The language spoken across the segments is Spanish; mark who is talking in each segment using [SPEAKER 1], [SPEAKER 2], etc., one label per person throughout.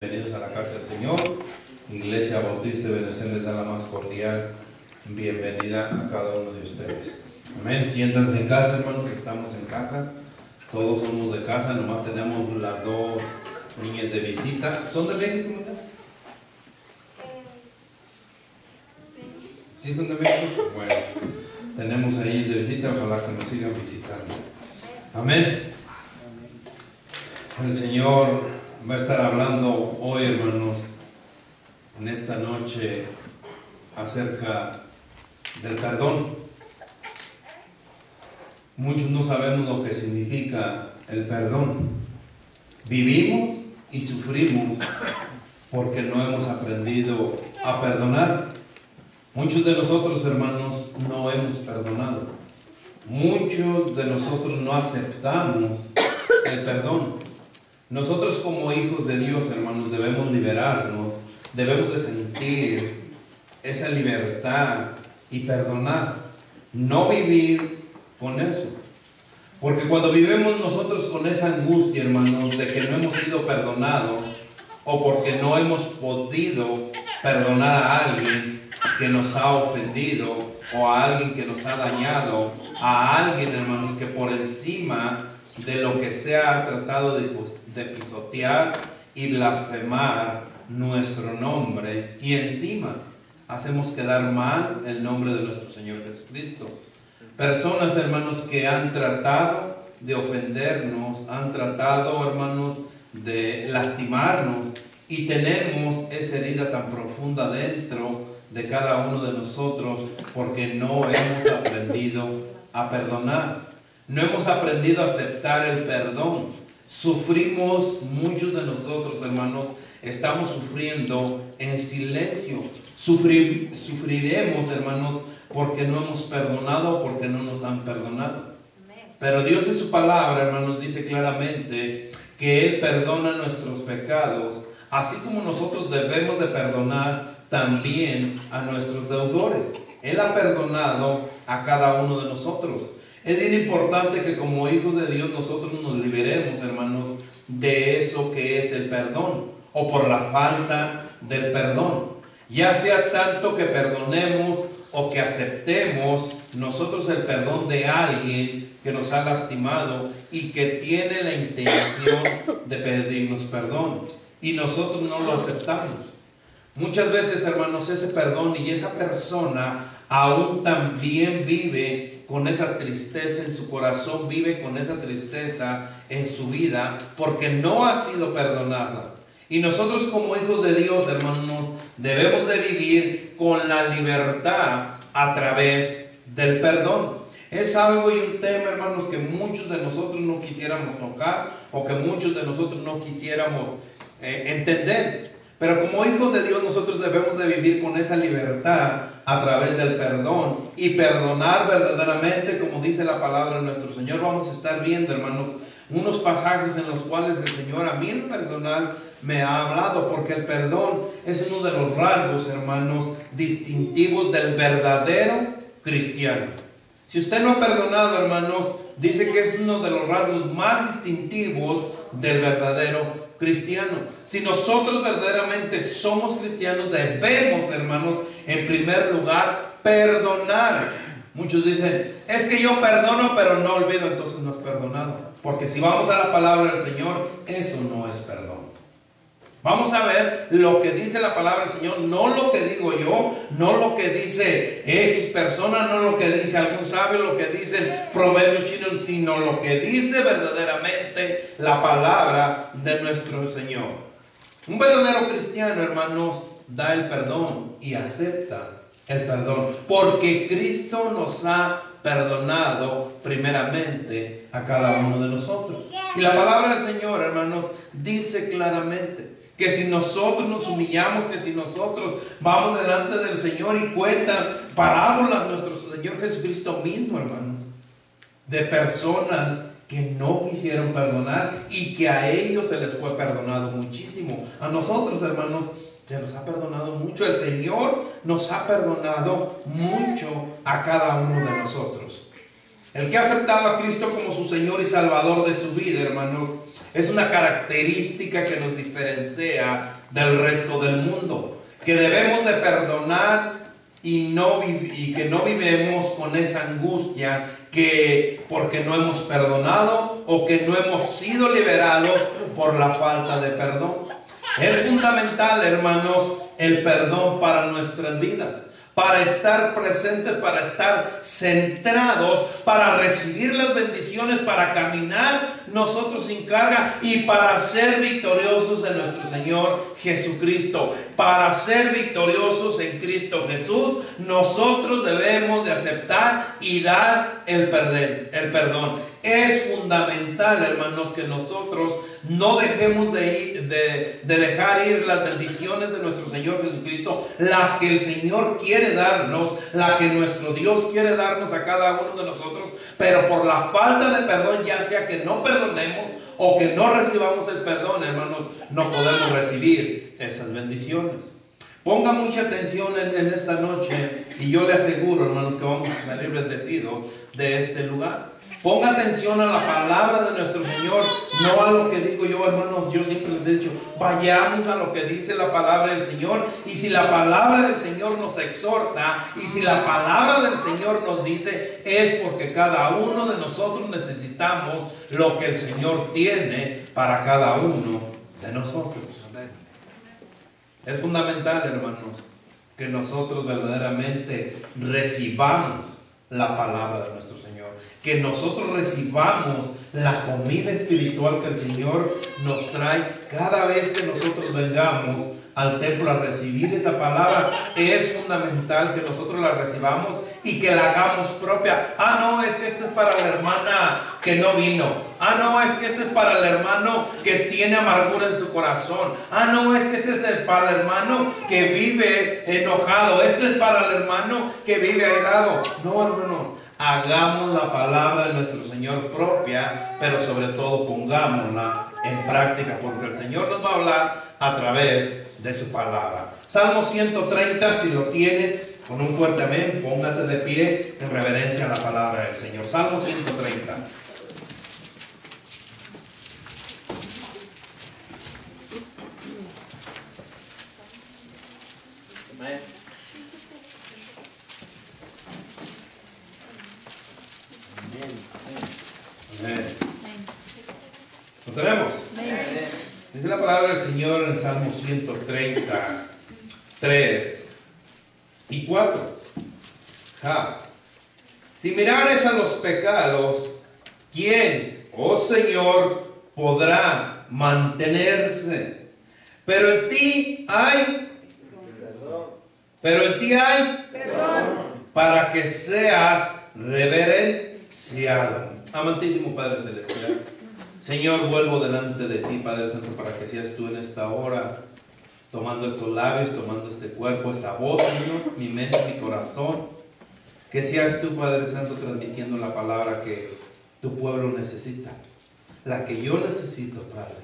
[SPEAKER 1] Bienvenidos a la casa del Señor. Iglesia Bautista de Benecer les da la más cordial bienvenida a cada uno de ustedes. Amén. Siéntanse en casa, hermanos. Estamos en casa. Todos somos de casa. Nomás tenemos las dos niñas de visita. ¿Son de México, mira? ¿Sí son de México? Bueno, tenemos ahí de visita. Ojalá que nos sigan visitando. Amén. El Señor va a estar hablando hoy, hermanos, en esta noche acerca del perdón. Muchos no sabemos lo que significa el perdón. Vivimos y sufrimos porque no hemos aprendido a perdonar. Muchos de nosotros, hermanos, no hemos perdonado. Muchos de nosotros no aceptamos el perdón. Nosotros como hijos de Dios, hermanos, debemos liberarnos, debemos de sentir esa libertad y perdonar, no vivir con eso. Porque cuando vivimos nosotros con esa angustia, hermanos, de que no hemos sido perdonados o porque no hemos podido perdonar a alguien que nos ha ofendido o a alguien que nos ha dañado, a alguien, hermanos, que por encima de lo que se ha tratado de pisotear y blasfemar nuestro nombre, y encima hacemos quedar mal el nombre de nuestro Señor Jesucristo. Personas, hermanos, que han tratado de ofendernos, han tratado, hermanos, de lastimarnos, y tenemos esa herida tan profunda dentro de cada uno de nosotros porque no hemos aprendido a perdonar. No hemos aprendido a aceptar el perdón. Sufrimos, muchos de nosotros, hermanos, estamos sufriendo en silencio. Sufriremos, hermanos, porque no hemos perdonado, porque no nos han perdonado. Pero Dios en su palabra, hermanos, dice claramente que Él perdona nuestros pecados, así como nosotros debemos de perdonar también a nuestros deudores. Él ha perdonado a cada uno de nosotros. Es bien importante que como hijos de Dios nosotros nos liberemos, hermanos, de eso que es el perdón o por la falta del perdón. Ya sea tanto que perdonemos o que aceptemos nosotros el perdón de alguien que nos ha lastimado y que tiene la intención de pedirnos perdón y nosotros no lo aceptamos. Muchas veces, hermanos, ese perdón y esa persona aún también vive con esa tristeza en su corazón, vive con esa tristeza en su vida porque no ha sido perdonada. Y nosotros como hijos de Dios, hermanos, debemos de vivir con la libertad a través del perdón. Es algo y un tema, hermanos, que muchos de nosotros no quisiéramos tocar o que muchos de nosotros no quisiéramos entender. Pero como hijos de Dios nosotros debemos de vivir con esa libertad a través del perdón y perdonar verdaderamente, como dice la palabra de nuestro Señor. Vamos a estar viendo, hermanos, unos pasajes en los cuales el Señor a mí en personal me ha hablado, porque el perdón es uno de los rasgos, hermanos, distintivos del verdadero cristiano. Si usted no ha perdonado, hermanos, dice que es uno de los rasgos más distintivos del verdadero cristiano. Si nosotros verdaderamente somos cristianos, debemos, hermanos, en primer lugar, perdonar. Muchos dicen, es que yo perdono pero no olvido. Entonces no es perdonado, porque si vamos a la palabra del Señor, eso no es perdón. Vamos a ver lo que dice la palabra del Señor, no lo que digo yo, no lo que dice X persona, no lo que dice algún sabio, lo que dice proverbios chinos, sino lo que dice verdaderamente la palabra de nuestro Señor. Un verdadero cristiano, hermanos, da el perdón y acepta el perdón, porque Cristo nos ha perdonado primeramente a cada uno de nosotros. Y la palabra del Señor, hermanos, dice claramente que si nosotros nos humillamos, que si nosotros vamos delante del Señor y cuentan parábolas a nuestro Señor Jesucristo mismo, hermanos, de personas que no quisieron perdonar y que a ellos se les fue perdonado muchísimo. A nosotros, hermanos, se nos ha perdonado mucho. El Señor nos ha perdonado mucho a cada uno de nosotros. El que ha aceptado a Cristo como su Señor y Salvador de su vida, hermanos, Es una característica que nos diferencia del resto del mundo, que debemos de perdonar y que no vivemos con esa angustia que porque no hemos perdonado o que no hemos sido liberados por la falta de perdón. Es fundamental, hermanos, el perdón para nuestras vidas, para estar presentes, para estar centrados, para recibir las bendiciones, para caminar nosotros sin carga y para ser victoriosos en nuestro Señor Jesucristo. Para ser victoriosos en Cristo Jesús, nosotros debemos de aceptar y dar el perdón. Es fundamental, hermanos, que nosotros no dejemos de dejar ir las bendiciones de nuestro Señor Jesucristo, las que el Señor quiere darnos, las que nuestro Dios quiere darnos a cada uno de nosotros, pero por la falta de perdón, ya sea que no perdonemos o que no recibamos el perdón, hermanos, no podemos recibir esas bendiciones. Ponga mucha atención en esta noche y yo le aseguro, hermanos, que vamos a salir bendecidos de este lugar. Ponga atención a la palabra de nuestro Señor, no a lo que digo yo, hermanos. Yo siempre les he dicho, vayamos a lo que dice la palabra del Señor. Y si la palabra del Señor nos exhorta, y si la palabra del Señor nos dice, es porque cada uno de nosotros necesitamos lo que el Señor tiene para cada uno de nosotros. Es fundamental, hermanos, que nosotros verdaderamente recibamos la palabra de nuestro Señor, que nosotros recibamos la comida espiritual que el Señor nos trae cada vez que nosotros vengamos al templo a recibir esa palabra. Es fundamental que nosotros la recibamos y que la hagamos propia. Ah, no, es que esto es para la hermana que no vino. Ah, no, es que este es para el hermano que tiene amargura en su corazón. Ah, no, es que este es para el hermano que vive enojado. Este es para el hermano que vive airado. No, hermanos, hagamos la palabra de nuestro Señor propia, pero sobre todo pongámosla en práctica, porque el Señor nos va a hablar a través de su palabra. Salmo 130, si lo tiene, con un fuerte amén, póngase de pie en reverencia a la palabra del Señor. Salmo 130.
[SPEAKER 2] Amén.
[SPEAKER 1] Amén. ¿Lo tenemos?
[SPEAKER 2] Amén.
[SPEAKER 1] Dice la palabra del Señor en el Salmo 130, 3 y 4. Si mirares a los pecados, ¿quién, oh Señor, podrá mantenerse? Pero en ti hay perdón para que seas reverenciado. Amantísimo Padre Celestial, Señor, vuelvo delante de ti, Padre Santo, para que seas tú en esta hora tomando estos labios, tomando este cuerpo, esta voz, Señor, mi mente, mi corazón. Que seas tú, Padre Santo, transmitiendo la palabra que tu pueblo necesita, la que yo necesito, Padre,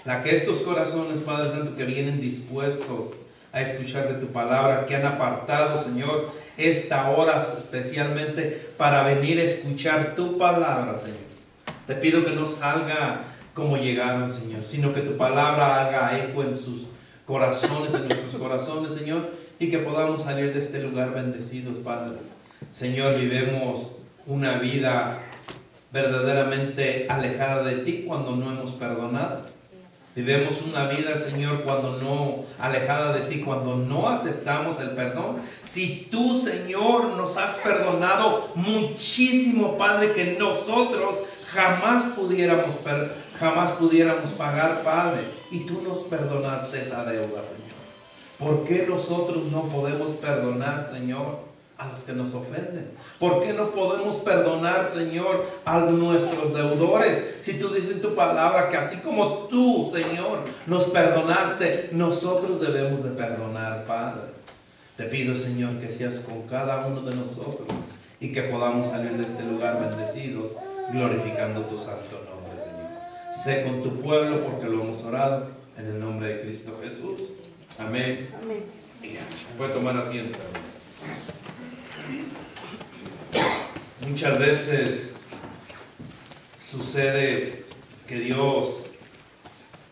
[SPEAKER 1] la que estos corazones, Padre Santo, que vienen dispuestos a escuchar de tu palabra, que han apartado, Señor, esta hora especialmente para venir a escuchar tu palabra, Señor. Te pido que no salga como llegaron, Señor, sino que tu palabra haga eco en sus corazones, en nuestros corazones, Señor, y que podamos salir de este lugar bendecidos, Padre. Señor, vivemos una vida verdaderamente alejada de ti cuando no hemos perdonado. Vivemos una vida, Señor, alejada de ti, cuando no aceptamos el perdón. Si tú, Señor, nos has perdonado muchísimo, Padre, que nosotros jamás pudiéramos pagar, Padre, y tú nos perdonaste esa deuda, Señor. ¿Por qué nosotros no podemos perdonar, Señor, a los que nos ofenden? ¿Por qué no podemos perdonar, Señor, a nuestros deudores? Si tú dices en tu palabra que así como tú, Señor, nos perdonaste, nosotros debemos de perdonar, Padre. Te pido, Señor, que seas con cada uno de nosotros y que podamos salir de este lugar bendecidos, glorificando tu santo nombre, Señor. Sé con tu pueblo, porque lo hemos orado en el nombre de Cristo Jesús. Amén.
[SPEAKER 3] Amén.
[SPEAKER 1] Puede tomar asiento. Muchas veces sucede que Dios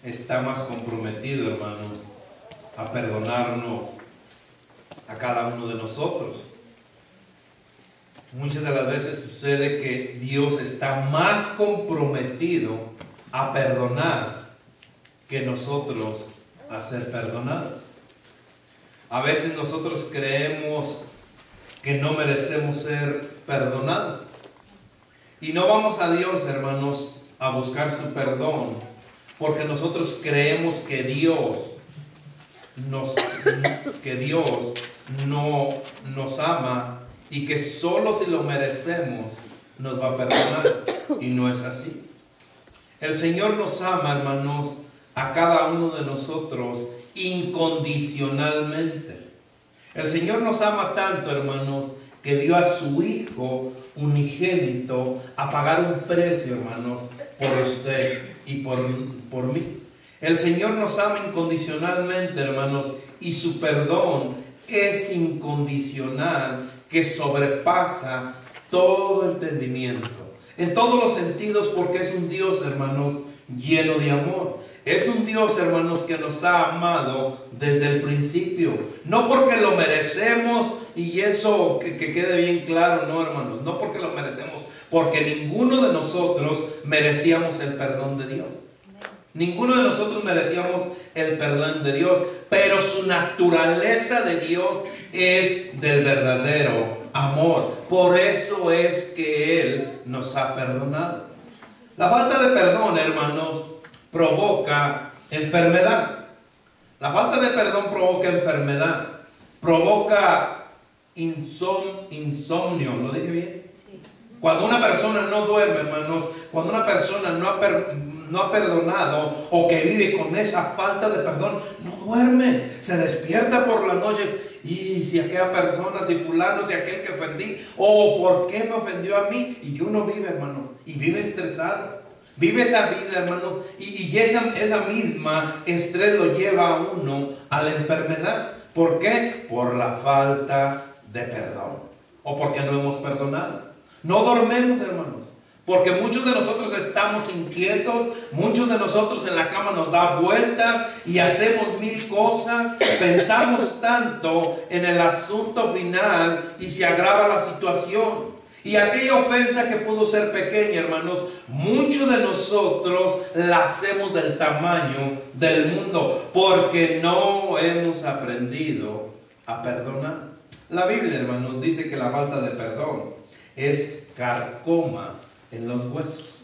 [SPEAKER 1] está más comprometido, hermanos, a perdonarnos a cada uno de nosotros. Muchas de las veces sucede que Dios está más comprometido a perdonar que nosotros a ser perdonados. A veces nosotros creemos que no merecemos ser perdonados. Y no vamos a Dios, hermanos, a buscar su perdón, porque nosotros creemos que Dios no nos ama y que solo si lo merecemos nos va a perdonar. Y no es así. El Señor nos ama, hermanos, a cada uno de nosotros incondicionalmente. El Señor nos ama tanto, hermanos, que dio a su Hijo unigénito a pagar un precio, hermanos, por usted y por mí. El Señor nos ama incondicionalmente, hermanos, y su perdón es incondicional, que sobrepasa todo entendimiento, en todos los sentidos, porque es un Dios, hermanos, lleno de amor. Es un Dios, hermanos, que nos ha amado desde el principio, no porque lo merecemos, y eso que quede bien claro, no, hermanos, no porque lo merecemos, porque ninguno de nosotros merecíamos el perdón de Dios. Ninguno de nosotros merecíamos el perdón de Dios, pero su naturaleza de Dios es del verdadero amor. Por eso es que Él nos ha perdonado. La falta de perdón, hermanos, provoca enfermedad. La falta de perdón provoca enfermedad, provoca insomnio. ¿Lo dije bien? Sí. Cuando una persona no duerme, hermanos, cuando una persona no ha perdonado, o que vive con esa falta de perdón, no duerme, se despierta por las noches. Y si aquella persona, si fulano, si aquel que ofendí, o por qué me ofendió a mí, y uno vive, hermanos, y vive estresado. Vive esa vida, hermanos, y esa misma estrés lo lleva a uno a la enfermedad. ¿Por qué? Por la falta de perdón, o porque no hemos perdonado. No dormimos, hermanos, porque muchos de nosotros estamos inquietos, muchos de nosotros en la cama nos da vueltas y hacemos mil cosas, pensamos tanto en el asunto final y se agrava la situación. Y aquella ofensa que pudo ser pequeña, hermanos, muchos de nosotros la hacemos del tamaño del mundo, porque no hemos aprendido a perdonar. La Biblia, hermanos, dice que la falta de perdón es carcoma en los huesos.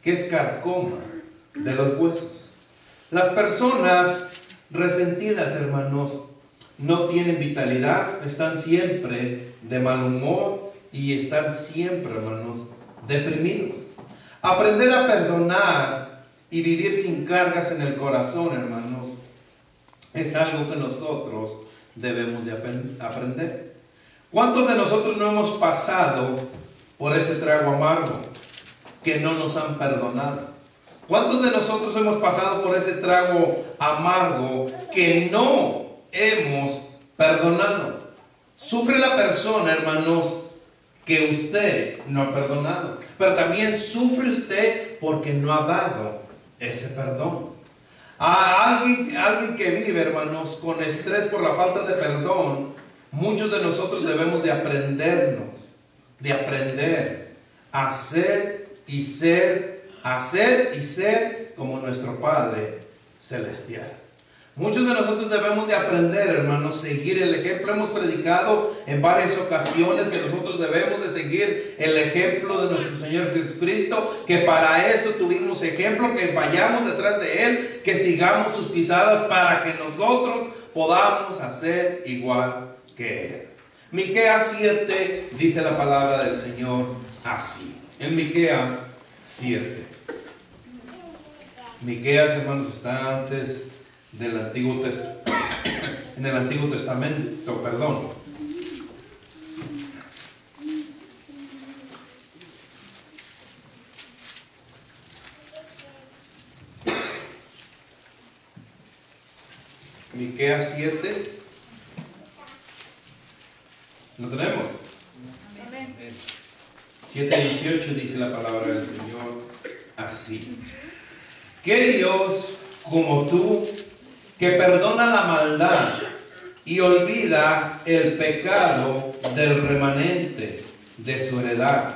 [SPEAKER 1] ¿Qué es carcoma de los huesos? Las personas resentidas, hermanos, no tienen vitalidad, están siempre de mal humor y están siempre, hermanos, deprimidos. Aprender a perdonar y vivir sin cargas en el corazón, hermanos, es algo que nosotros debemos de aprender. ¿Cuántos de nosotros no hemos pasado por ese trago amargo que no nos han perdonado? ¿Cuántos de nosotros hemos pasado por ese trago amargo que no hemos perdonado? Sufre la persona, hermanos, que usted no ha perdonado, pero también sufre usted porque no ha dado ese perdón. A alguien que vive, hermanos, con estrés por la falta de perdón, muchos de nosotros debemos de aprender a hacer y ser como nuestro Padre Celestial. Muchos de nosotros debemos de aprender, hermanos, seguir el ejemplo. Hemos predicado en varias ocasiones que nosotros debemos de seguir el ejemplo de nuestro Señor Jesucristo, que para eso tuvimos ejemplo, que vayamos detrás de Él, que sigamos sus pisadas para que nosotros podamos hacer igual que Él. Miqueas 7 dice la palabra del Señor así. En Miqueas 7. Miqueas, hermanos, está antes del Antiguo Testamento, en el Antiguo Testamento, perdón. Miqueas 7. ¿Lo tenemos? 7:18 dice la palabra del Señor así. Que Dios como tú, que perdona la maldad y olvida el pecado del remanente de su heredad.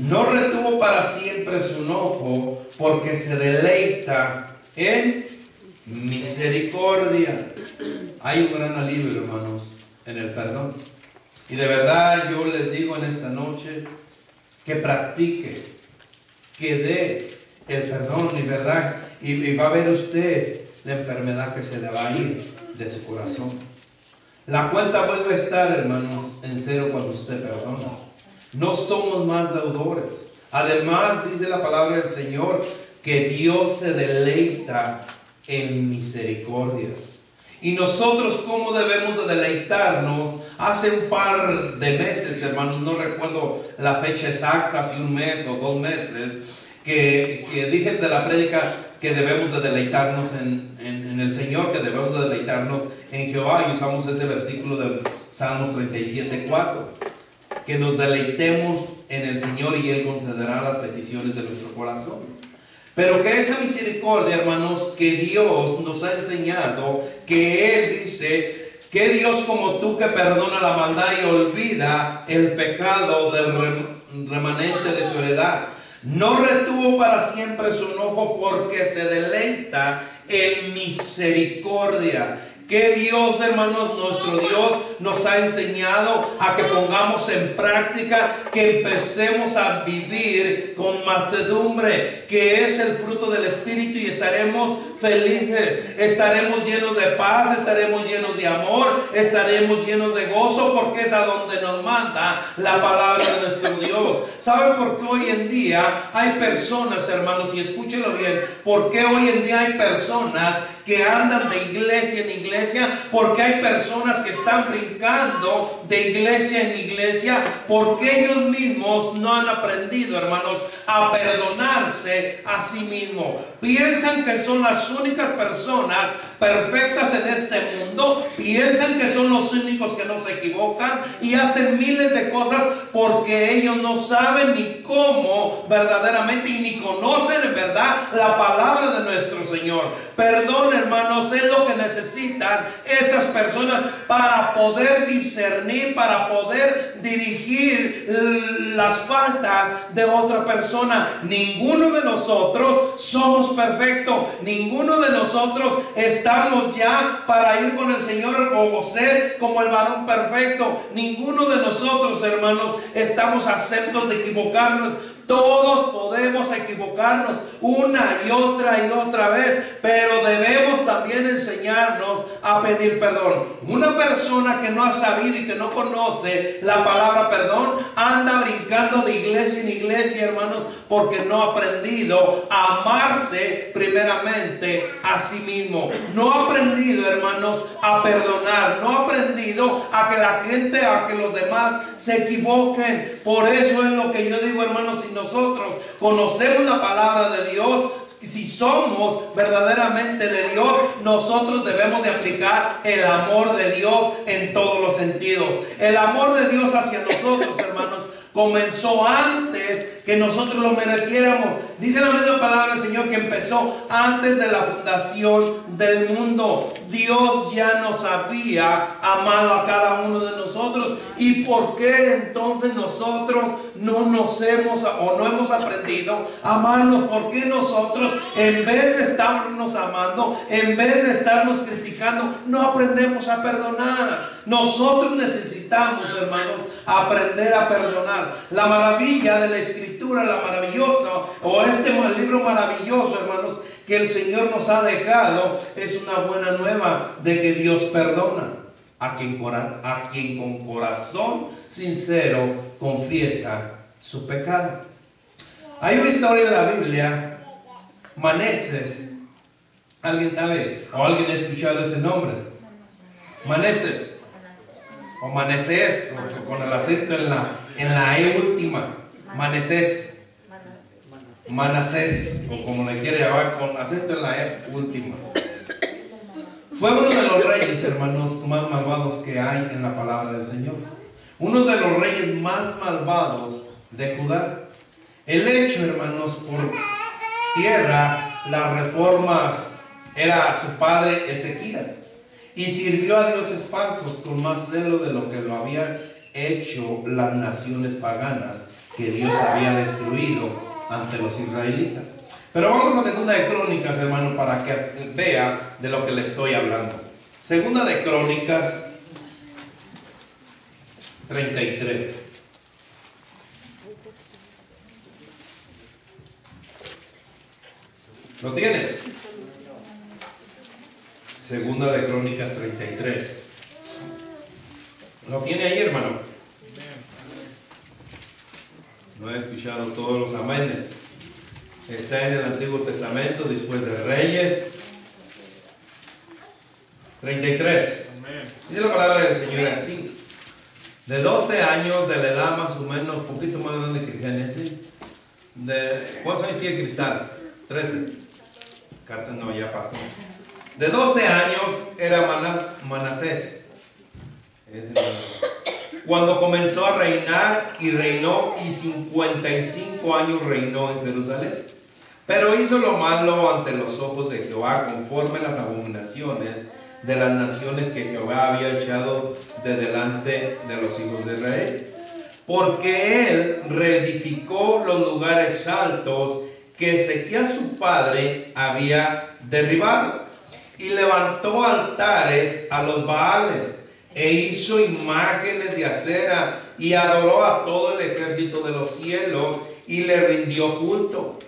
[SPEAKER 1] No retuvo para siempre su enojo, porque se deleita en misericordia. Hay un gran alivio, hermanos, en el perdón. Y de verdad yo les digo en esta noche que practique, que dé el perdón, y verdad, y va a ver usted la enfermedad que se le va a ir de su corazón. La cuenta vuelve a estar, hermanos, en cero cuando usted perdona. No somos más deudores. Además, dice la palabra del Señor, que Dios se deleita en misericordia. Y nosotros, ¿cómo debemos de deleitarnos? Hace un par de meses, hermanos, no recuerdo la fecha exacta, si un mes o 2 meses, que dije de la prédica que debemos de deleitarnos en el Señor, que debemos de deleitarnos en Jehová, y usamos ese versículo de Salmos 37:4, que nos deleitemos en el Señor y Él concederá las peticiones de nuestro corazón. Pero que esa misericordia, hermanos, que Dios nos ha enseñado, que Él dice, que Dios como tú, que perdona la maldad y olvida el pecado del remanente de su heredad. No retuvo para siempre su enojo, porque se deleita en misericordia. Que Dios, hermanos, nuestro Dios nos ha enseñado a que pongamos en práctica, que empecemos a vivir con mansedumbre, que es el fruto del Espíritu, y estaremos felices, estaremos llenos de paz, estaremos llenos de amor, estaremos llenos de gozo, porque es a donde nos manda la palabra de nuestro Dios. ¿Saben por qué hoy en día hay personas, hermanos, y escúchenlo bien, por qué hoy en día hay personas que andan de iglesia en iglesia? Porque hay personas que están brincando de iglesia en iglesia, porque ellos mismos no han aprendido, hermanos, a perdonarse a sí mismos. Piensan que son las únicas personas perfectas en este mundo, piensan que son los únicos que no se equivocan, y hacen miles de cosas porque ellos no saben ni cómo verdaderamente, y ni conocen en verdad la palabra de nuestro Señor. Perdón, hermanos, es lo que necesitan esas personas para poder discernir, para poder dirigir las faltas de otra persona. Ninguno de nosotros somos perfectos, ninguno de nosotros estamos ya para ir con el Señor o ser como el varón perfecto. Ninguno de nosotros, hermanos, estamos exentos de equivocarnos. Todos podemos equivocarnos una y otra vez, pero debemos también enseñarnos a pedir perdón. Una persona que no ha sabido y que no conoce la palabra perdón anda brincando de iglesia en iglesia, hermanos, porque no ha aprendido a amarse primeramente a sí mismo. No ha aprendido, hermanos, a perdonar. No ha aprendido a que la gente, a que los demás se equivoquen. Por eso es lo que yo digo, hermanos, si nosotros conocemos la palabra de Dios, si somos verdaderamente de Dios, nosotros debemos de aplicar el amor de Dios en todos los sentidos. El amor de Dios hacia nosotros, hermanos, comenzó antes que nosotros lo mereciéramos. Dice la misma palabra del Señor que empezó antes de la fundación del mundo. Dios ya nos había amado a cada uno de nosotros. ¿Y por qué entonces nosotros no nos hemos o no hemos aprendido a amarnos? ¿Por qué nosotros, en vez de estarnos amando, en vez de estarnos criticando, no aprendemos a perdonar? Nosotros necesitamos, hermanos, aprender a perdonar. La maravilla de la Escritura, la maravillosa, o este libro maravilloso, hermanos, que el Señor nos ha dejado, es una buena nueva de que Dios perdona a quien con corazón sincero confiesa su pecado. Hay una historia en la Biblia, Manases. ¿Alguien sabe o alguien ha escuchado ese nombre? Manases o Manasés, o con el acento en la E última. Manasés, o como le quiere llamar, con acento en la E última. Fue uno de los reyes, hermanos, más malvados que hay en la palabra del Señor. Uno de los reyes más malvados de Judá. El hecho, hermanos, por tierra, las reformas era su padre Ezequías, y sirvió a dioses falsos con más celo de lo que lo habían hecho las naciones paganas que Dios había destruido ante los israelitas. Pero vamos a Segunda de Crónicas, hermano, para que vea de lo que le estoy hablando. Segunda de Crónicas 33. ¿Lo tiene? Segunda de Crónicas 33. ¿Lo tiene ahí, hermano? No he escuchado todos los amenes. Está en el Antiguo Testamento, después de Reyes. 33. Dice la palabra del Señor así: de 12 años de la edad, más o menos, un poquito más grande que Génesis. ¿Cuántos años tiene Cristal? 13. No, ya pasó. De 12 años era Manasés, cuando comenzó a reinar, y reinó, y 55 años reinó en Jerusalén. Pero hizo lo malo ante los ojos de Jehová, conforme las abominaciones de las naciones que Jehová había echado de delante de los hijos de Israel. Porque él reedificó los lugares altos que Ezequías su padre había derribado, y levantó altares a los Baales, e hizo imágenes de acera, y adoró a todo el ejército de los cielos, y le rindió culto.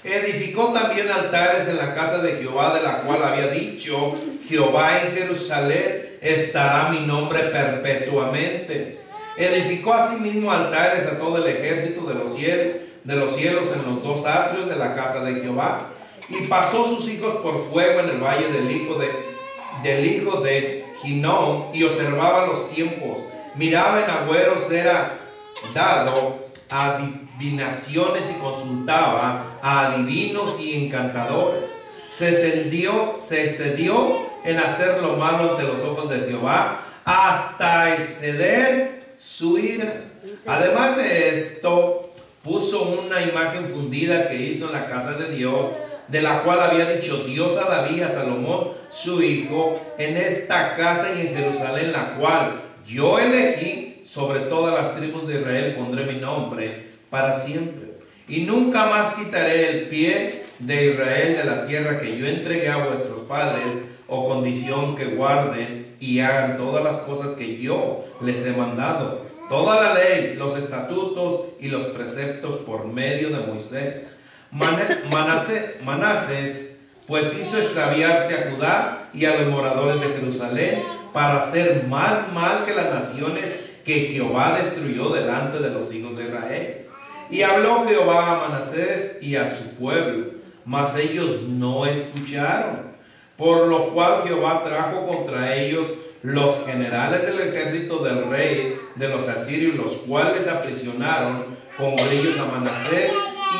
[SPEAKER 1] Edificó también altares en la casa de Jehová, de la cual había dicho: Jehová en Jerusalén estará mi nombre perpetuamente. Edificó asimismo altares a todo el ejército de los cielos en los dos atrios de la casa de Jehová. Y pasó sus hijos por fuego en el valle del hijo de Hinnom, y observaba los tiempos. Miraba en agüeros, era dado a adivinaciones, y consultaba a adivinos y encantadores. Se excedió en hacer lo malo ante los ojos de Jehová, hasta exceder su ira. Además de esto, puso una imagen fundida que hizo en la casa de Dios, de la cual había dicho Dios a David, a Salomón su hijo: en esta casa y en Jerusalén, la cual yo elegí, sobre todas las tribus de Israel pondré mi nombre para siempre. Y nunca más quitaré el pie de Israel de la tierra que yo entregué a vuestros padres, o condición que guarden y hagan todas las cosas que yo les he mandado, toda la ley, los estatutos y los preceptos por medio de Moisés. Manasés pues hizo extraviarse a Judá y a los moradores de Jerusalén, para hacer más mal que las naciones que Jehová destruyó delante de los hijos de Israel. Y habló Jehová a Manasés y a su pueblo, mas ellos no escucharon. Por lo cual Jehová trajo contra ellos los generales del ejército del rey de los asirios, los cuales aprisionaron con grillos a Manasés,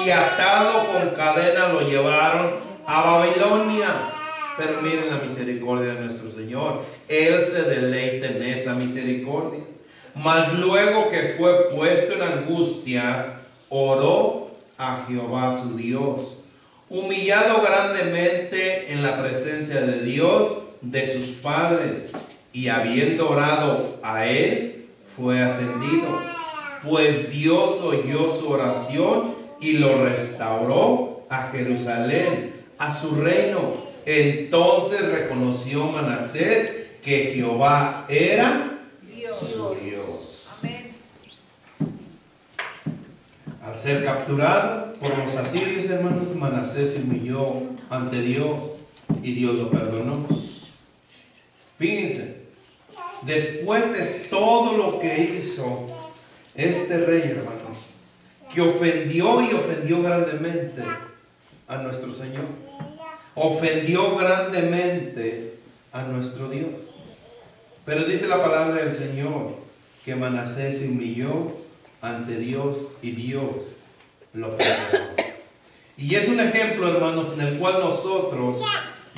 [SPEAKER 1] y atado con cadena lo llevaron a Babilonia. Pero miren la misericordia de nuestro Señor. Él se deleita en esa misericordia. Mas luego que fue puesto en angustias, oró a Jehová su Dios, humillado grandemente en la presencia de Dios de sus padres, y habiendo orado a él, fue atendido, pues Dios oyó su oración y lo restauró a Jerusalén, a su reino. Entonces reconoció Manasés que Jehová era su Dios.
[SPEAKER 2] Amén.
[SPEAKER 1] Al ser capturado por los asirios, hermanos, Manasés se humilló ante Dios y Dios lo perdonó. Fíjense, después de todo lo que hizo este rey, hermanos, que ofendió grandemente a nuestro Señor, ofendió grandemente a nuestro Dios. Pero dice la palabra del Señor que Manasés se humilló ante Dios y Dios lo perdonó. Y es un ejemplo, hermanos, en el cual nosotros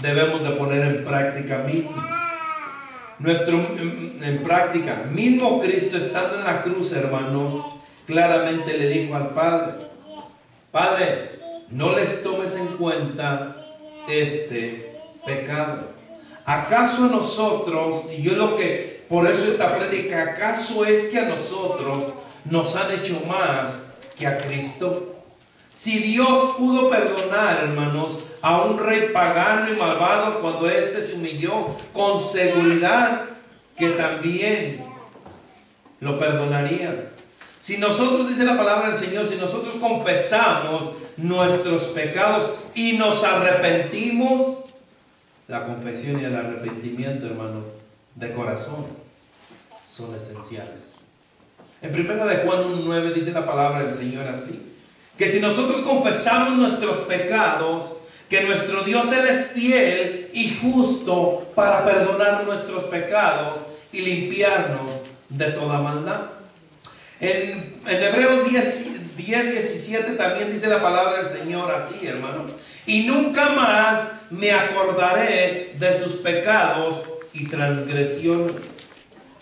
[SPEAKER 1] debemos de poner en práctica mismo. En práctica, mismo Cristo estando en la cruz, hermanos, claramente le dijo al Padre: Padre, no les tomes en cuenta pecado. ¿Acaso a nosotros, y yo lo que, por eso esta prédica, acaso es que a nosotros nos han hecho más que a Cristo? Si Dios pudo perdonar, hermanos, a un rey pagano y malvado cuando éste se humilló, con seguridad que también lo perdonaría. Si nosotros, dice la palabra del Señor, si nosotros confesamos nuestros pecados y nos arrepentimos, la confesión y el arrepentimiento, hermanos, de corazón, son esenciales. En 1 de Juan 1:9 dice la palabra del Señor así: que si nosotros confesamos nuestros pecados, que nuestro Dios Él es fiel y justo para perdonar nuestros pecados y limpiarnos de toda maldad. En Hebreos 10:17 también dice la palabra del Señor así, hermanos: y nunca más me acordaré de sus pecados y transgresiones.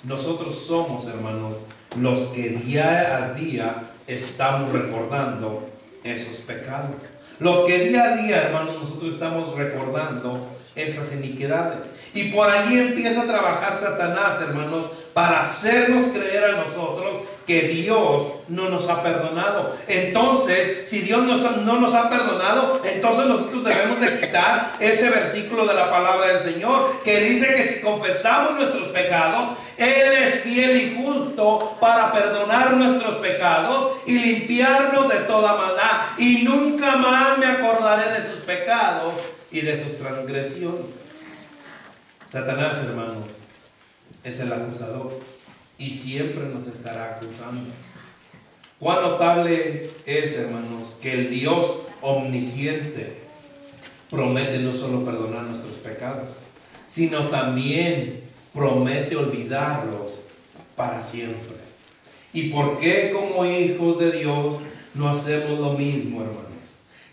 [SPEAKER 1] Nosotros somos, hermanos, los que día a día estamos recordando esos pecados. Los que día a día, hermanos, nosotros estamos recordando esas iniquidades. Y por allí empieza a trabajar Satanás, hermanos, para hacernos creer a nosotros que Dios no nos ha perdonado. Entonces, si Dios no nos ha perdonado, entonces nosotros debemos de quitar ese versículo de la palabra del Señor, que dice que si confesamos nuestros pecados, Él es fiel y justo para perdonar nuestros pecados y limpiarnos de toda maldad. Y nunca más me acordaré de sus pecados y de sus transgresiones. Satanás, hermanos, es el acusador y siempre nos estará acusando. Cuán notable es, hermanos, que el Dios omnisciente promete no solo perdonar nuestros pecados, sino también promete olvidarlos para siempre. ¿Y por qué como hijos de Dios no hacemos lo mismo, hermanos?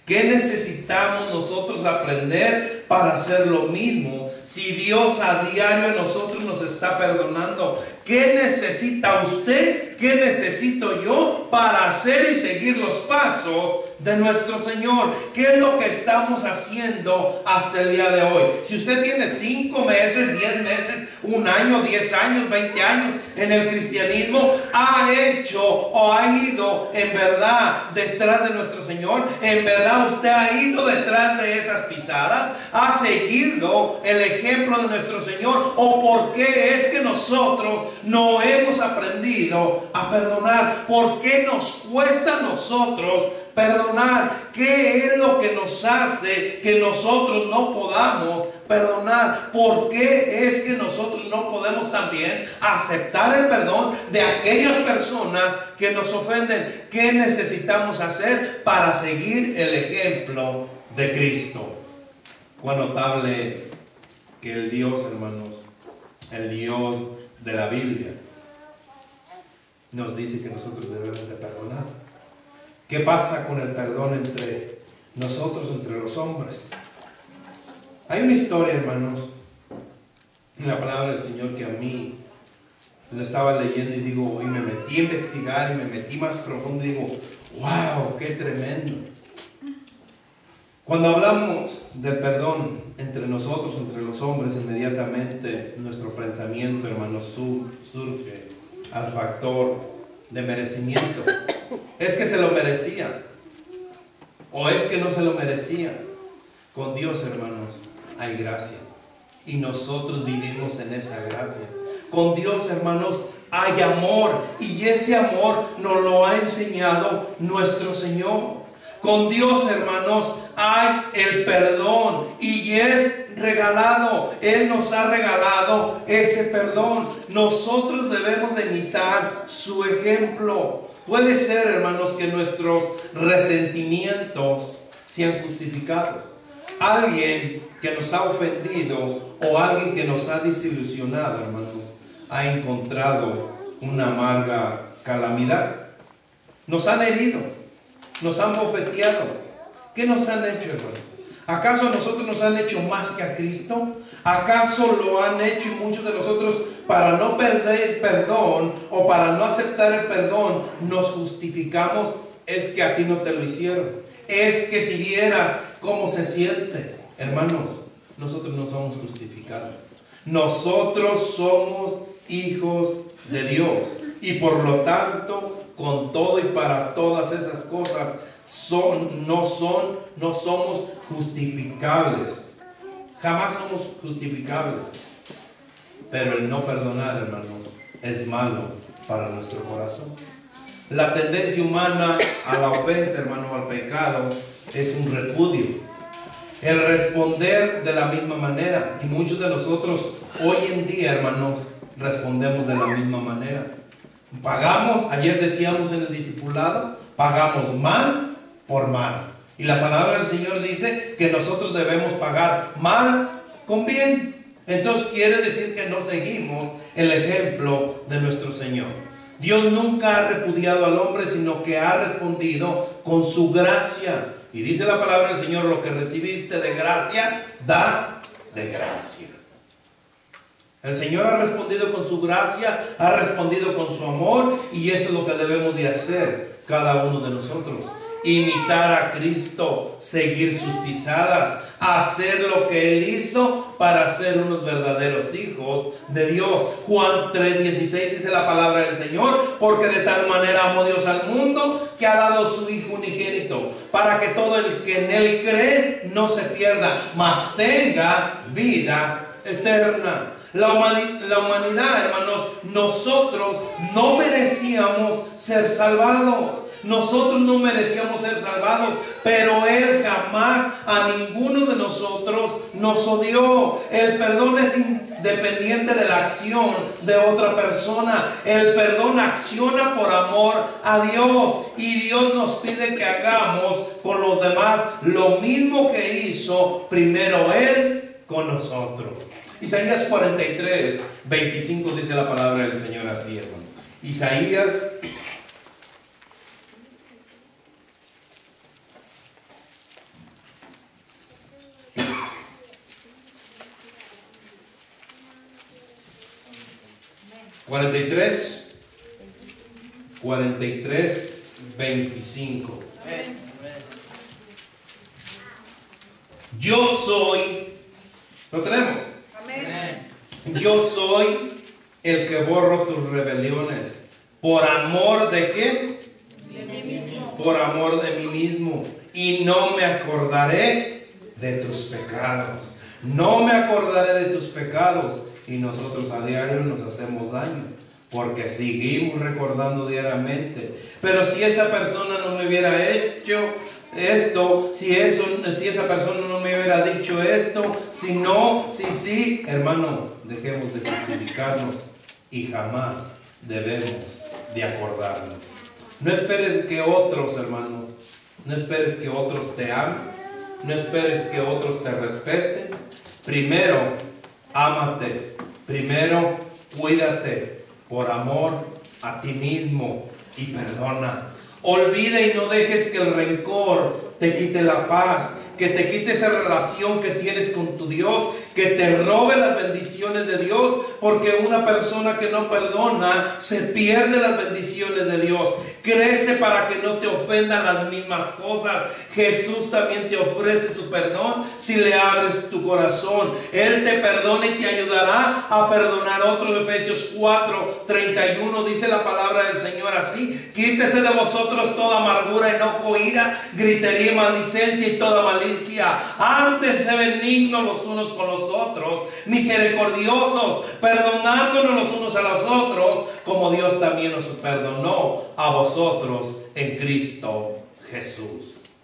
[SPEAKER 1] ¿Qué necesitamos nosotros aprender para hacer lo mismo si Dios a diario a nosotros nos está perdonando? ¿Qué necesita usted? ¿Qué necesito yo para hacer y seguir los pasos de nuestro Señor? ¿Qué es lo que estamos haciendo hasta el día de hoy? Si usted tiene 5 meses, 10 meses, 1 año, 10 años, 20 años en el cristianismo, ha hecho o ha ido en verdad detrás de nuestro Señor, en verdad usted ha ido detrás de esas pisadas, ha seguido el ejemplo de nuestro Señor, o por qué es que nosotros no hemos aprendido a perdonar. ¿Por qué nos cuesta a nosotros perdonar? ¿Qué es lo que nos hace que nosotros no podamos perdonar? ¿Por qué es que nosotros no podemos también aceptar el perdón de aquellas personas que nos ofenden? ¿Qué necesitamos hacer para seguir el ejemplo de Cristo? Cuán notable que el Dios, hermanos, el Dios de la Biblia, nos dice que nosotros debemos de perdonar. ¿Qué pasa con el perdón entre nosotros, entre los hombres? Hay una historia, hermanos, en la palabra del Señor que a mí lo estaba leyendo y digo, y me metí a investigar y me metí más profundo y digo, wow, qué tremendo. Cuando hablamos del perdón entre nosotros, entre los hombres, inmediatamente nuestro pensamiento, hermanos, surge al factor de merecimiento. ¿Es que se lo merecía? ¿O es que no se lo merecía? Con Dios, hermanos, hay gracia. Y nosotros vivimos en esa gracia. Con Dios, hermanos, hay amor. Y ese amor nos lo ha enseñado nuestro Señor. Con Dios, hermanos, hay el perdón y es regalado. Él nos ha regalado ese perdón. Nosotros debemos de imitar su ejemplo. Puede ser, hermanos, que nuestros resentimientos sean justificados. Alguien que nos ha ofendido o alguien que nos ha desilusionado, hermanos, ha encontrado una amarga calamidad. Nos han herido, nos han bofeteado. ¿Qué nos han hecho, hermano? ¿Acaso a nosotros nos han hecho más que a Cristo? ¿Acaso lo han hecho y muchos de nosotros para no perder perdón o para no aceptar el perdón nos justificamos? Es que a ti no te lo hicieron. Es que si vieras cómo se siente, hermanos, nosotros no somos justificados. Nosotros somos hijos de Dios. Y por lo tanto, con todo y para todas esas cosas, no somos justificables. Jamás somos justificables. Pero el no perdonar, hermanos, es malo para nuestro corazón. La tendencia humana a la ofensa, hermano, al pecado, es un repudio. El responder de la misma manera. Y muchos de nosotros hoy en día, hermanos, respondemos de la misma manera. Pagamos, ayer decíamos en el discipulado, pagamos mal por mal. Y la palabra del Señor dice que nosotros debemos pagar mal con bien. Entonces quiere decir que no seguimos el ejemplo de nuestro Señor. Dios nunca ha repudiado al hombre, sino que ha respondido con su gracia. Y dice la palabra del Señor: lo que recibiste de gracia, da de gracia. El Señor ha respondido con su gracia, ha respondido con su amor, y eso es lo que debemos de hacer cada uno de nosotros. Imitar a Cristo, seguir sus pisadas, hacer lo que Él hizo para ser unos verdaderos hijos de Dios. Juan 3:16 dice la palabra del Señor: porque de tal manera amó Dios al mundo que ha dado su Hijo unigénito, para que todo el que en Él cree no se pierda, mas tenga vida eterna. La humanidad, hermanos, nosotros no merecíamos ser salvados. Nosotros no merecíamos ser salvados, pero Él jamás a ninguno de nosotros nos odió. El perdón es independiente de la acción de otra persona. El perdón acciona por amor a Dios, y Dios nos pide que hagamos con los demás lo mismo que hizo primero Él con nosotros. Isaías 43:25 dice la palabra del Señor así, hermano. Isaías 43:25. Yo soy, ¿lo tenemos? Amén. Yo soy el que borro tus rebeliones. ¿Por amor de qué? De mí mismo. Por amor de mí mismo. Y no me acordaré de tus pecados. No me acordaré de tus pecados. Y nosotros a diario nos hacemos daño, porque seguimos recordando diariamente. Pero si esa persona no me hubiera hecho esto, si esa persona no me hubiera dicho esto, si no, sí, hermano, dejemos de justificarnos y jamás debemos de acordarnos. No esperes que otros, hermanos, no esperes que otros te amen, no esperes que otros te respeten. Primero, ámate. Primero, cuídate por amor a ti mismo y perdona. Olvida y no dejes que el rencor te quite la paz, que te quite esa relación que tienes con tu Dios, que te robe las bendiciones de Dios, porque una persona que no perdona se pierde las bendiciones de Dios. Crece para que no te ofendan las mismas cosas. Jesús también te ofrece su perdón si le abres tu corazón. Él te perdona y te ayudará a perdonar otros. Efesios 4:31 dice la palabra del Señor así: quítese de vosotros toda amargura, enojo, ira, gritería y maldicencia y toda malicia. Antes sed benignos los unos con los otros, misericordiosos, perdonándonos los unos a los otros, como Dios también nos perdonó a vosotros en Cristo Jesús.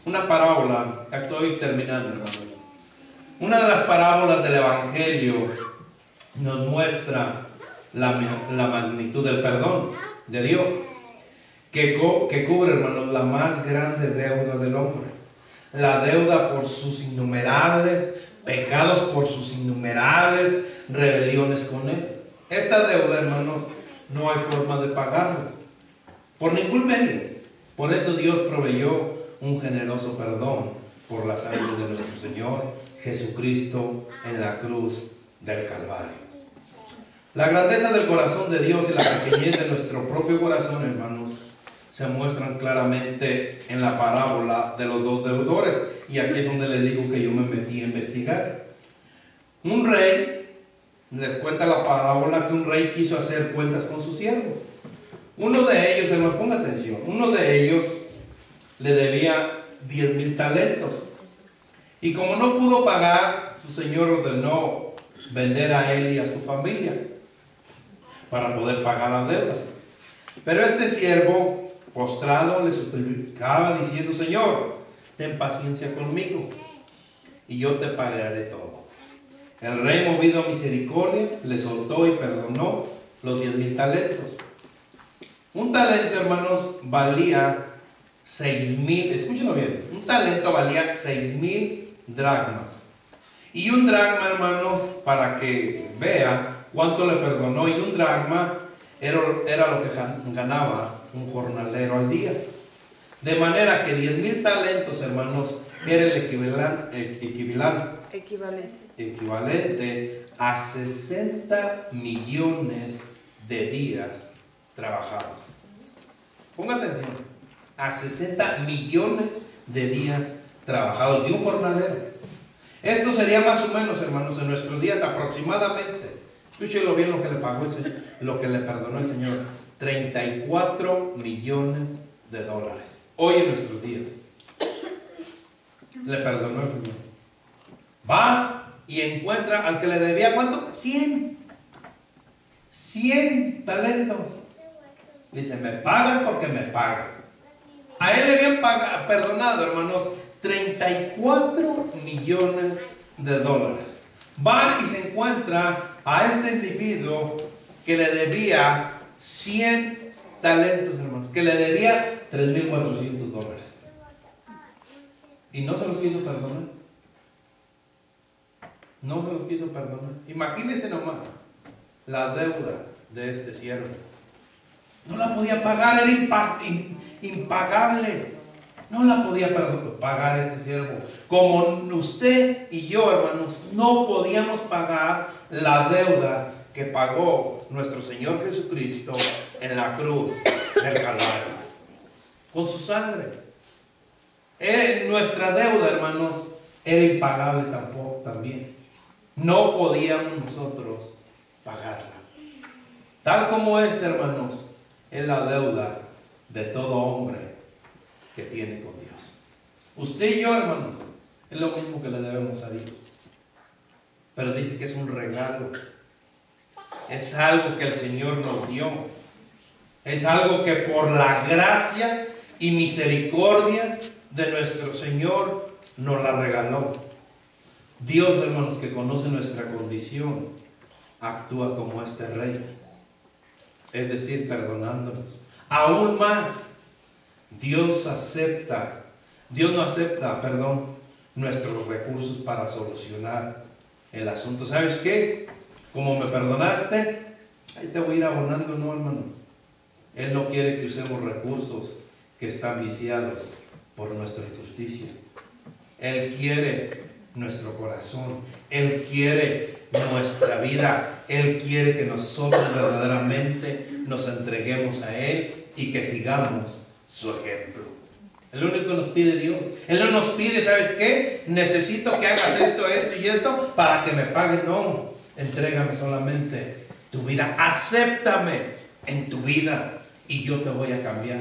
[SPEAKER 1] Una parábola, estoy terminando, hermanos. Una de las parábolas del Evangelio nos muestra la magnitud del perdón de Dios, que cubre, hermanos, la más grande deuda del hombre. La deuda por sus innumerables pecados, por sus innumerables rebeliones con Él. Esta deuda, hermanos, no hay forma de pagarla por ningún medio. Por eso Dios proveyó un generoso perdón por la sangre de nuestro Señor Jesucristo en la cruz del Calvario. La grandeza del corazón de Dios y la pequeñez de nuestro propio corazón, hermanos, se muestran claramente en la parábola de los dos deudores. Y aquí es donde les digo que yo me metí a investigar. Un rey, les cuenta la parábola que un rey quiso hacer cuentas con sus siervos. Uno de ellos, hermano, ponga atención, uno de ellos le debía 10,000 talentos. Y como no pudo pagar, su señor ordenó vender a él y a su familia para poder pagar la deuda. Pero este siervo, postrado, le suplicaba diciendo: Señor, ten paciencia conmigo y yo te pagaré todo. El rey, movido a misericordia, le soltó y perdonó los 10,000 talentos. Un talento, hermanos, valía 6,000, escúchenlo bien, un talento valía 6,000 dracmas. Y un dracma, hermanos, para que vea cuánto le perdonó, y un dracma era lo que ganaba un jornalero al día. De manera que 10,000 talentos, hermanos, era el equivalente a 60 millones de días trabajados. Ponga atención, a 60 millones de días trabajados de un jornalero. Esto sería más o menos, hermanos, en nuestros días aproximadamente, escúchelo bien lo que le pagó el Señor, lo que le perdonó el Señor: 34 millones de dólares. Hoy en nuestros días le perdonó el Señor. Va y encuentra al que le debía, ¿cuánto? 100 talentos. Dice: me pagas porque me pagas. A él le habían perdonado, hermanos, 34 millones de dólares. Va y se encuentra a este individuo que le debía 100 talentos, hermanos, que le debía 3,400 dólares. Y no se los quiso perdonar. No se los quiso perdonar. Imagínense nomás la deuda de este siervo. No la podía pagar, era impagable. No la podía pagar este siervo. Como usted y yo, hermanos, no podíamos pagar la deuda que pagó nuestro Señor Jesucristo en la cruz del Calvario, con su sangre. Nuestra deuda, hermanos, era impagable también. No podíamos nosotros pagarla. Tal como hermanos, es la deuda de todo hombre que tiene con Dios. Usted y yo, hermanos, es lo mismo que le debemos a Dios. Pero dice que es un regalo. Es algo que el Señor nos dio. Es algo que por la gracia y misericordia de nuestro Señor nos la regaló. Dios, hermanos, que conoce nuestra condición, actúa como este rey. Es decir, perdonándonos. Aún más, Dios no acepta, nuestros recursos para solucionar el asunto. ¿Sabes qué? Como me perdonaste, ahí te voy a ir abonando, no, hermano. Él no quiere que usemos recursos que están viciados por nuestra injusticia. Él quiere nuestro corazón. Él quiere nuestra vida. Él quiere que nosotros verdaderamente nos entreguemos a Él y que sigamos su ejemplo. Es lo único que nos pide Dios. Él no nos pide: ¿sabes qué? Necesito que hagas esto, esto y esto para que me pagues. No, entrégame solamente tu vida. Acéptame en tu vida y yo te voy a cambiar.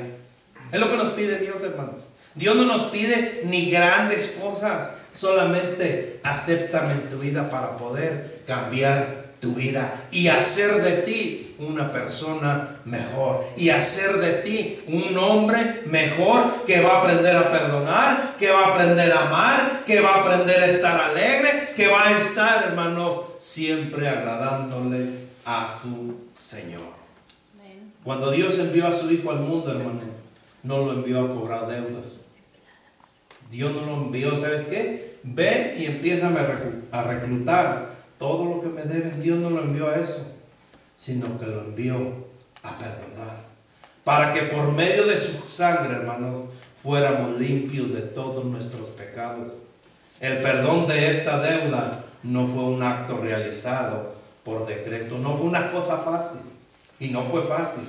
[SPEAKER 1] Es lo que nos pide Dios, hermanos. Dios no nos pide ni grandes cosas. Solamente acéptame en tu vida para poder cambiar tu vida y hacer de ti una persona mejor, y hacer de ti un hombre mejor que va a aprender a perdonar, que va a aprender a amar, que va a aprender a estar alegre, que va a estar, hermanos, siempre agradándole a su Señor. Cuando Dios envió a su Hijo al mundo, hermanos, no lo envió a cobrar deudas. Dios no lo envió, ¿sabes qué? Ve y empieza a reclutar todo lo que me deben. Dios no lo envió a eso, sino que lo envió a perdonar, para que por medio de su sangre, hermanos, fuéramos limpios de todos nuestros pecados. El perdón de esta deuda no fue un acto realizado por decreto, no fue una cosa fácil, y no fue fácil,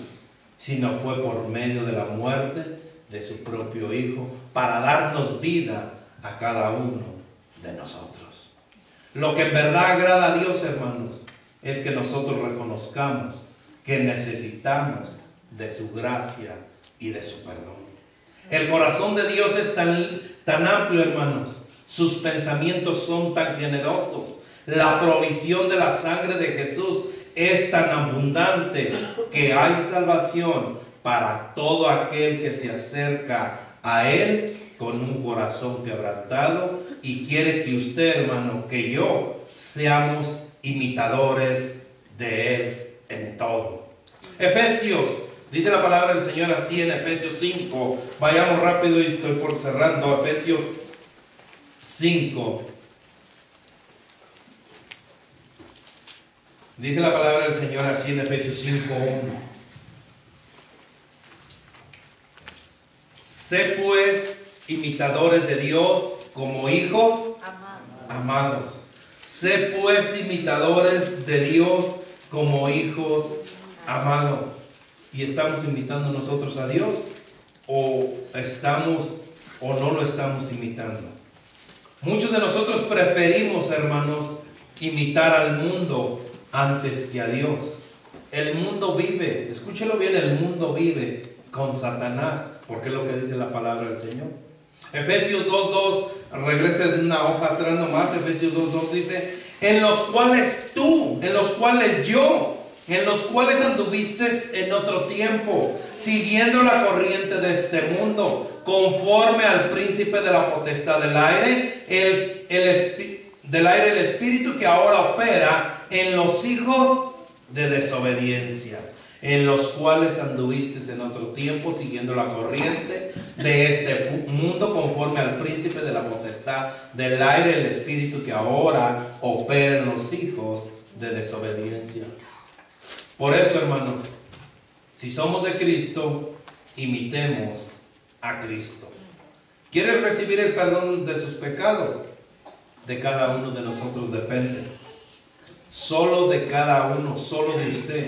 [SPEAKER 1] sino fue por medio de la muerte de su propio Hijo, para darnos vida a cada uno de nosotros. Lo que en verdad agrada a Dios, hermanos, es que nosotros reconozcamos que necesitamos de su gracia y de su perdón. El corazón de Dios es tan amplio, hermanos. Sus pensamientos son tan generosos. La provisión de la sangre de Jesús es tan abundante que hay salvación para todo aquel que se acerca a Él con un corazón quebrantado y quiere que usted, hermano, que yo seamos imitadores de Él en todo. Efesios, dice la palabra del Señor así en Efesios 5. Vayamos rápido y estoy por cerrando. Efesios 5. Dice la palabra del Señor así en Efesios 5:1. Sé pues imitadores de Dios como hijos amados. Sé pues imitadores de Dios como hijos amados. ¿Y estamos imitando nosotros a Dios? ¿O no lo estamos imitando? Muchos de nosotros preferimos, hermanos, imitar al mundo antes que a Dios. El mundo vive, escúchelo bien, el mundo vive con Satanás, porque es lo que dice la palabra del Señor. Efesios 2:2, regrese de una hoja atrás nomás. Efesios 2:2 dice: en los cuales tú, en los cuales yo, en los cuales anduviste en otro tiempo, siguiendo la corriente de este mundo, conforme al príncipe de la potestad del aire, el espíritu que ahora opera en los hijos de desobediencia, en los cuales anduviste en otro tiempo, siguiendo la corriente de este mundo, conforme al príncipe de la potestad del aire, el espíritu que ahora opera en los hijos de desobediencia. Por eso, hermanos, si somos de Cristo, imitemos a Cristo. ¿Quieres recibir el perdón de sus pecados? De cada uno de nosotros depende. Solo de cada uno, solo de usted.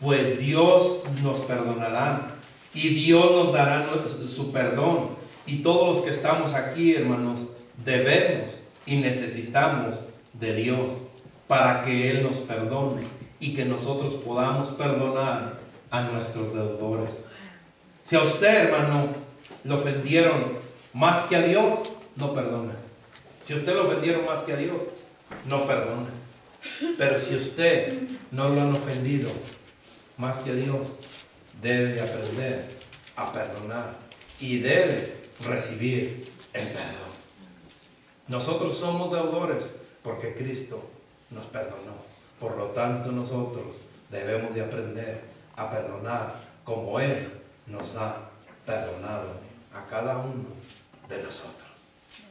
[SPEAKER 1] Pues Dios nos perdonará y Dios nos dará su perdón. Y todos los que estamos aquí, hermanos, debemos y necesitamos de Dios para que Él nos perdone y que nosotros podamos perdonar a nuestros deudores. Si a usted, hermano, lo ofendieron más que a Dios, no perdona. Si a usted lo ofendieron más que a Dios, no perdona. Pero si a usted no lo han ofendido más que a Dios, debe aprender a perdonar y debe recibir el perdón. Nosotros somos deudores porque Cristo nos perdonó. Por lo tanto, nosotros debemos de aprender a perdonar como Él nos ha perdonado a cada uno de nosotros.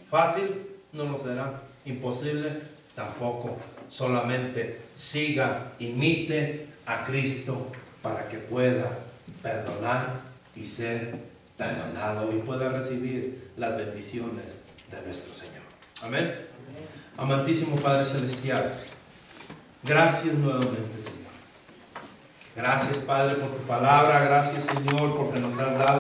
[SPEAKER 1] Fácil no lo será, imposible tampoco. Solamente siga, imite a Cristo para que pueda perdonar y ser perdonado y pueda recibir las bendiciones de nuestro Señor. Amén. Amantísimo Padre Celestial, gracias nuevamente, Señor. Gracias, Padre, por tu palabra. Gracias, Señor, porque nos has dado